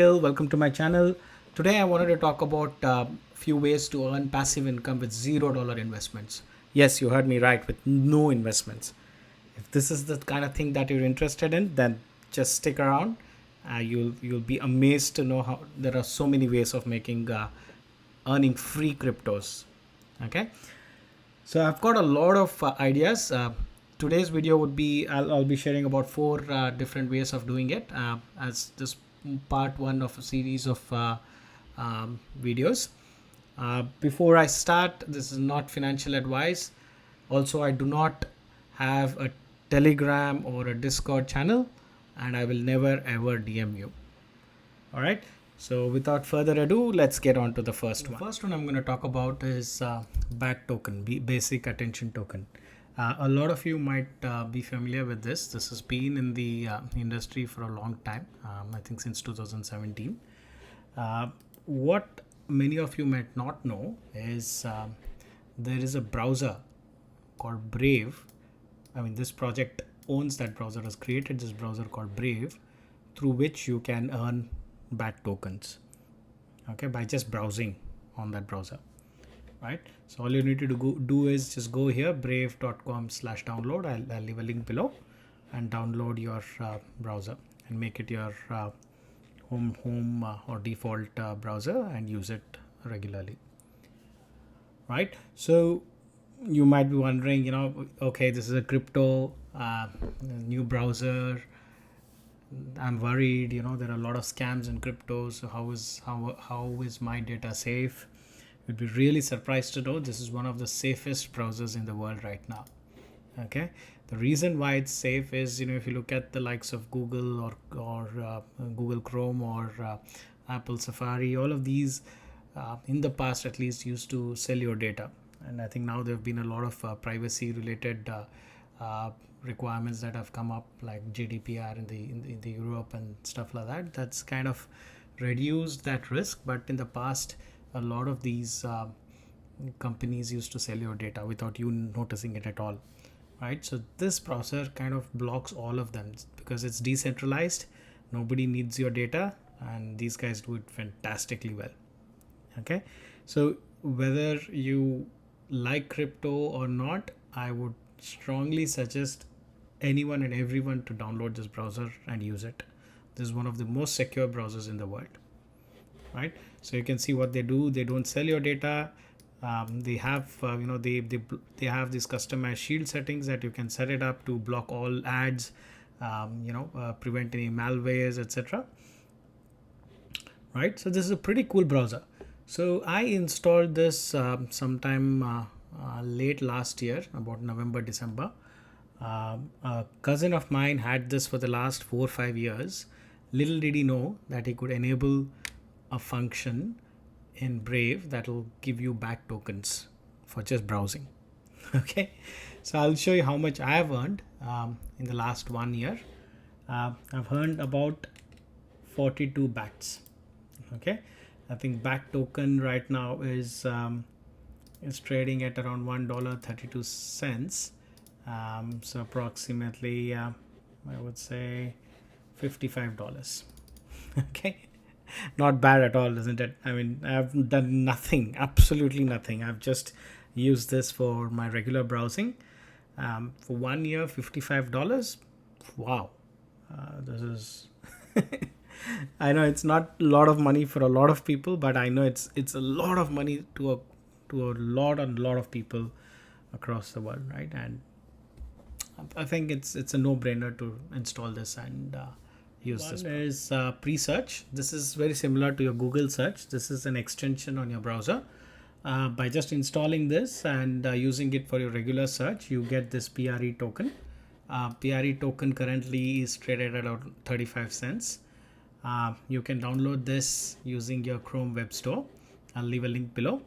Welcome to my channel. Today I wanted to talk about a few ways to earn passive income with $0 investments. Yes, you heard me right, with no investments. If this is the kind of thing that you're interested in, then just stick around. You'll be amazed to know how there are so many ways of making earning free cryptos. Okay, so I've got a lot of ideas. Today's video would be I'll be sharing about four different ways of doing it as this part one of a series of videos. Before I start, this is not financial advice. Also, I do not have a Telegram or a Discord channel, and I will never ever DM you. All right. So without further ado, let's get on to the first one. The first one I'm going to talk about is BAT token, basic attention token. A lot of you might be familiar with this. This has been in the industry for a long time, I think since 2017. What many of you might not know is there is a browser called Brave. I mean, this project owns that browser, has created this browser called Brave, through which you can earn BAT tokens, okay, by just browsing on that browser, right? So all you need to do is just go here, brave.com/download. I'll leave a link below, and download your browser and make it your home or default browser and use it regularly, right? So you might be wondering, okay, this is a crypto new browser. I'm worried, there are a lot of scams in crypto. So how is my data safe? You'd be really surprised to know this is one of the safest browsers in the world right now. Okay, the reason why it's safe is, if you look at the likes of Google or Google Chrome or Apple Safari, all of these in the past at least used to sell your data, and I think now there have been a lot of privacy related requirements that have come up, like GDPR in the Europe and stuff like that. That's kind of reduced that risk, but in the past a lot of these companies used to sell your data without you noticing it at all, right? So this browser kind of blocks all of them because it's decentralized. Nobody needs your data, and these guys do it fantastically well. Okay, so whether you like crypto or not, I would strongly suggest anyone and everyone to download this browser and use it. This is one of the most secure browsers in the world, right? So you can see what they do. They don't sell your data. They have they have these customized shield settings that you can set it up to block all ads, prevent any malwares, etc. Right? So this is a pretty cool browser. So I installed this sometime late last year, about November, December. A cousin of mine had this for the last 4 or 5 years. Little did he know that he could enable a function in Brave that will give you BAT tokens for just browsing. Okay, so I'll show you how much I have earned in the last 1 year. I've earned about 42 BATs. Okay, I think BAT token right now is trading at around $1.32. So approximately I would say $55. Okay, not bad at all, isn't it? I mean, I've done nothing, absolutely nothing. I've just used this for my regular browsing. For 1 year, $55. Wow, this is I know it's not a lot of money for a lot of people, but I know it's a lot of money to a lot of people across the world, right? And I think it's a no-brainer to install this and use this. One is pre-search. This is very similar to your Google search. This is an extension on your browser. By just installing this and using it for your regular search, you get this PRE token. PRE token currently is traded at around 35 cents. You can download this using your Chrome Web Store. I'll leave a link below.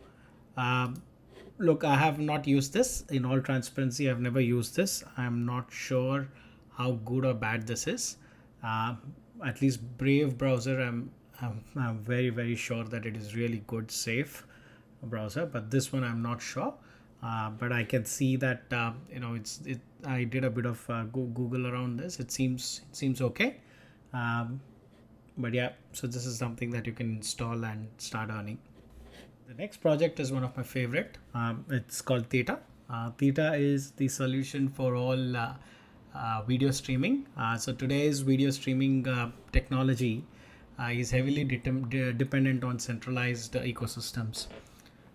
Look, I have not used this. In all transparency, I've never used this. I'm not sure how good or bad this is. At least Brave browser, I'm very, very sure that it is really good, safe browser. But this one, I'm not sure. But I can see that I did a bit of Google around this. It seems okay. But yeah, so this is something that you can install and start earning. The next project is one of my favorite. It's called Theta. Theta is the solution for all video streaming. So today's video streaming technology is heavily dependent on centralized ecosystems.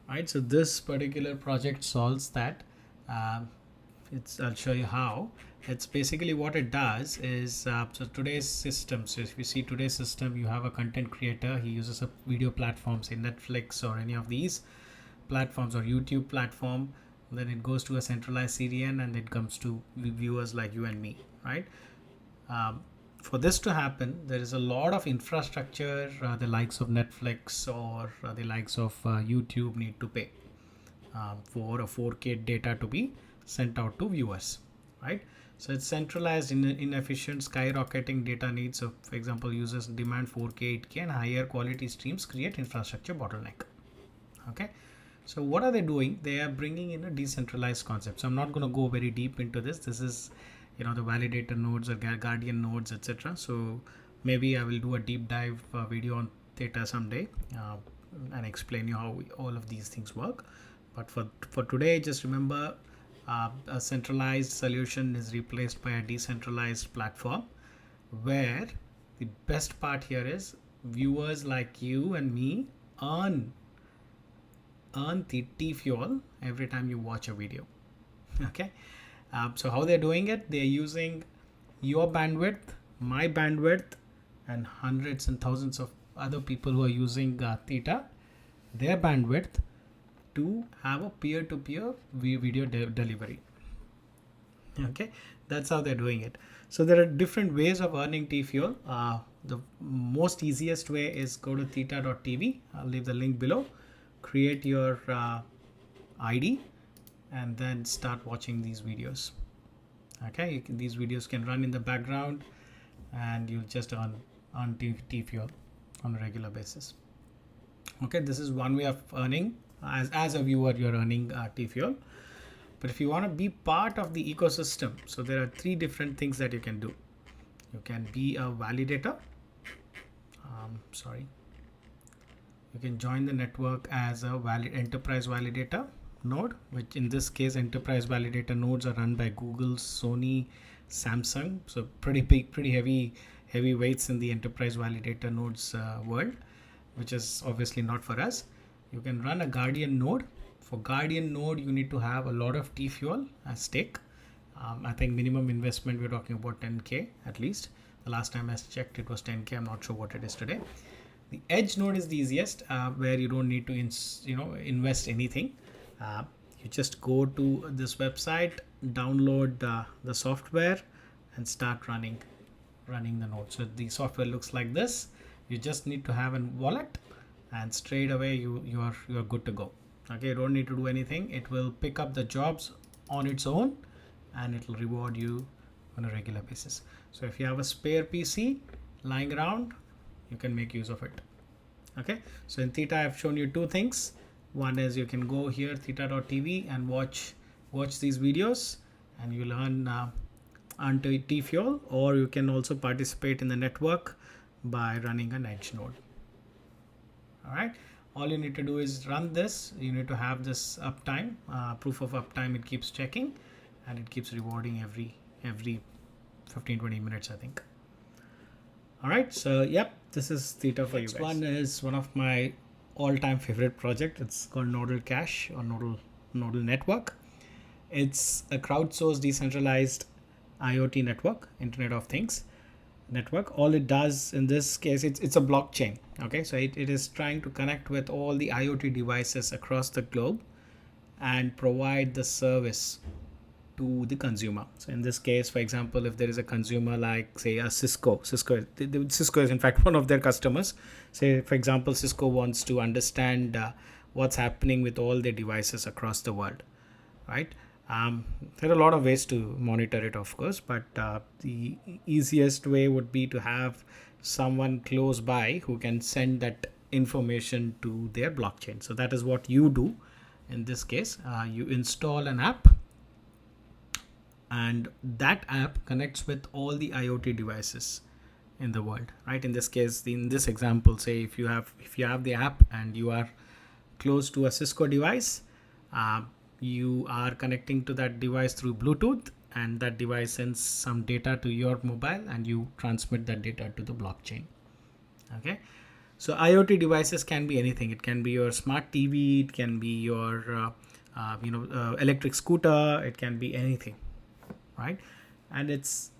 Right. So this particular project solves that. Um I'll show you how. It's basically what it does is so today's system. So if you see today's system, you have a content creator. He uses a video platforms in Netflix or any of these platforms or YouTube platform. Then it goes to a centralized CDN and it comes to viewers like you and me, right? Um, for this to happen, there is a lot of infrastructure the likes of Netflix or the likes of YouTube need to pay for a 4K data to be sent out to viewers, right? So it's centralized, inefficient, skyrocketing data needs. So for example, users demand 4K, 8K and higher quality streams create infrastructure bottleneck. Okay, so what are they doing? They are bringing in a decentralized concept. So I'm not going to go very deep into this. This is, the validator nodes or guardian nodes, etc. So maybe I will do a deep dive video on Theta someday and explain you how all of these things work. But for today, just remember a centralized solution is replaced by a decentralized platform, where the best part here is viewers like you and me earn the T-fuel every time you watch a video. Okay, so how they're doing it? They're using your bandwidth, my bandwidth, and hundreds and thousands of other people who are using Theta, their bandwidth, to have a peer-to-peer video delivery. Okay, that's how they're doing it. So there are different ways of earning T-fuel. The most easiest way is go to theta.tv. I'll leave the link below. Create your ID and then start watching these videos. Okay, these videos can run in the background and you'll just earn T-fuel on a regular basis. Okay, this is one way of earning. As a viewer, you're earning T-fuel. But if you want to be part of the ecosystem, so there are 3 different things that you can do. You can be a validator. You can join the network as a enterprise validator node, which in this case, enterprise validator nodes are run by Google, Sony, Samsung. So pretty big, pretty heavy weights in the enterprise validator nodes world, which is obviously not for us. You can run a guardian node. For guardian node, you need to have a lot of T-fuel at stake. I think minimum investment, we're talking about 10K at least. The last time I checked, it was 10K. I'm not sure what it is today. The edge node is the easiest, where you don't need to invest anything. You just go to this website, download the software, and start running the node. So the software looks like this. You just need to have a wallet, and straight away you're good to go. Okay, you don't need to do anything. It will pick up the jobs on its own, and it will reward you on a regular basis. So if you have a spare PC lying around, you can make use of it. Okay, so in Theta, I've shown you 2 things. One is you can go here, theta.tv, and watch these videos, and you'll earn T-fuel, or you can also participate in the network by running an edge node. All right, all you need to do is run this. You need to have this uptime, proof of uptime. It keeps checking, and it keeps rewarding every 15-20 minutes, I think. All right, so yep, this is Theta for you guys. Next one is one of my all-time favorite project. It's called Nodal Cache or Nodal Network. It's a crowdsourced decentralized IoT network, Internet of Things network. All it does in this case, it's a blockchain. Okay, so it is trying to connect with all the IoT devices across the globe and provide the service to the consumer. So in this case, for example, if there is a consumer like say a Cisco is in fact one of their customers. Say for example, Cisco wants to understand what's happening with all their devices across the world, right? There are a lot of ways to monitor it, of course, but the easiest way would be to have someone close by who can send that information to their blockchain. So that is what you do. In this case, you install an app, and that app connects with all the IoT devices in the world, right? In this case, in this example, say if you have the app and you are close to a Cisco device, you are connecting to that device through Bluetooth, and that device sends some data to your mobile and you transmit that data to the blockchain. Okay, so IoT devices can be anything. It can be your smart TV, it can be your electric scooter, it can be anything, right? And it's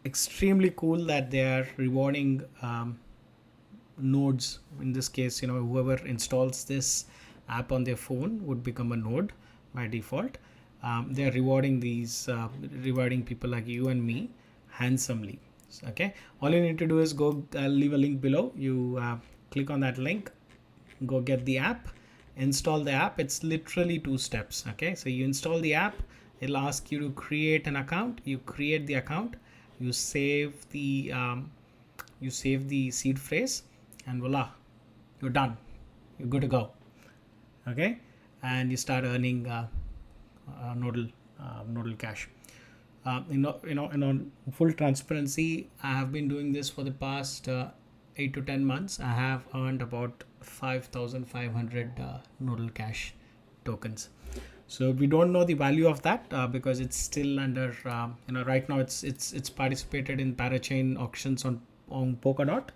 extremely cool that they are rewarding nodes. In this case, whoever installs this app on their phone would become a node by default. They are rewarding rewarding people like you and me handsomely. Okay, all you need to do is go, I'll leave a link below. You click on that link, go get the app, install the app. It's literally 2 steps. Okay, so you install the app, it'll ask you to create an account. You create the account, you save the seed phrase, and voila, you're done, you're good to go. Okay, and you start earning nodal cash. In full transparency, I have been doing this for the past 8 to 10 months. I have earned about 5,500 nodal cash tokens. So we don't know the value of that because it's still under right now it's participated in parachain auctions on Polkadot.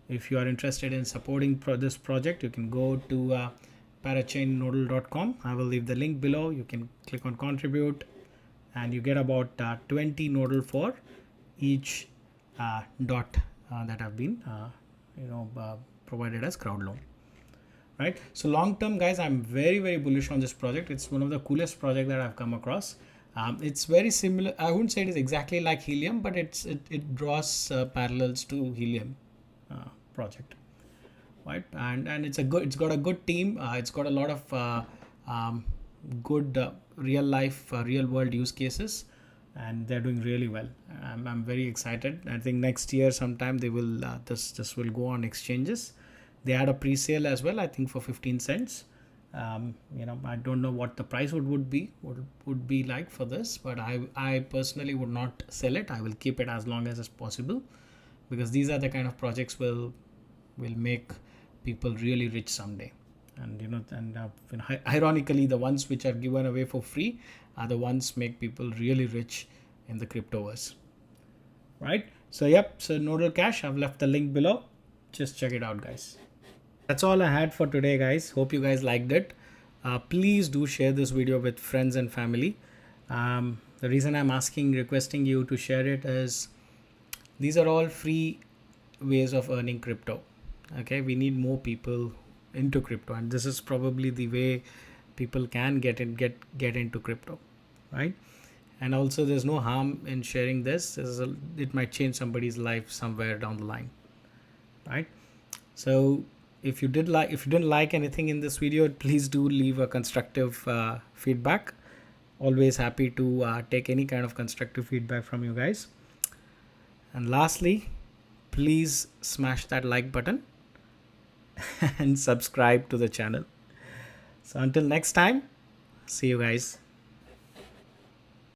If you are interested in supporting this project, you can go to parachainnodal.com. I will leave the link below. You can click on contribute, and you get about 20 nodal for each dot that have been provided as crowd loan. Right, so long term, guys, I'm very, very bullish on this project. It's one of the coolest projects that I've come across. It's very similar. I wouldn't say it is exactly like Helium, but it draws parallels to Helium project, right? And it's got a good team. It's got a lot of good real life, real world use cases, and they're doing really well. I'm very excited. I think next year sometime they will this will go on exchanges. They had a pre-sale as well, I think for 15 cents. I don't know what the price would be like for this, but I personally would not sell it. I will keep it as long as is possible, because these are the kind of projects will make people really rich someday. And ironically, the ones which are given away for free are the ones make people really rich in the cryptoverse, right? So Nodal Cash, I've left the link below. Just check it out, guys. That's all I had for today, guys. Hope you guys liked it. Please do share this video with friends and family. The reason I'm requesting you to share it is these are all free ways of earning crypto. Okay, we need more people into crypto, and this is probably the way people can get into crypto, right? And also, there's no harm in sharing this. It might change somebody's life somewhere down the line, right? So if you didn't like anything in this video, please do leave a constructive feedback. Always happy to take any kind of constructive feedback from you guys. And lastly, please smash that like button and subscribe to the channel. So until next time, see you guys.